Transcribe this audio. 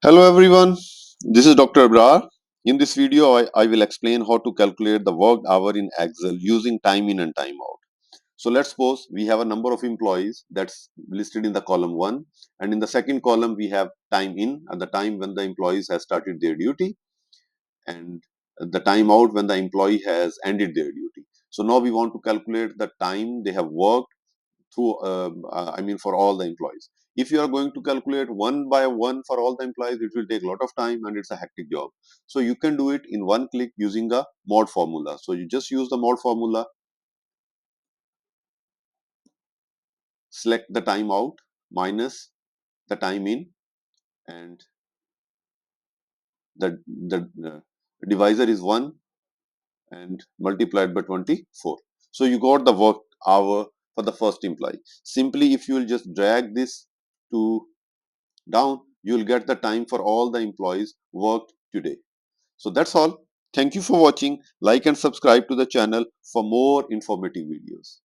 Hello everyone, this is Dr. Abrar. In this video, I will explain how to calculate the worked hour in Excel using time in and time out. So let's suppose we have a number of employees that's listed in the column 1, and in the second column we have time in at the time when the employees have started their duty, and the time out when the employee has ended their duty. So now we want to calculate the time they have worked through for all the employees. If you are going to calculate one by one for all the employees, it will take a lot of time and it's a hectic job. So you can do it in one click using a mod formula. So you just use the mod formula, select the time out minus the time in, and the divisor is 1 and multiplied by 24. So you got the work hour for the first employee. Simply if you will just drag this to down, you will get the time for all the employees worked today. So that's all. Thank you for watching. Like and subscribe to the channel for more informative videos.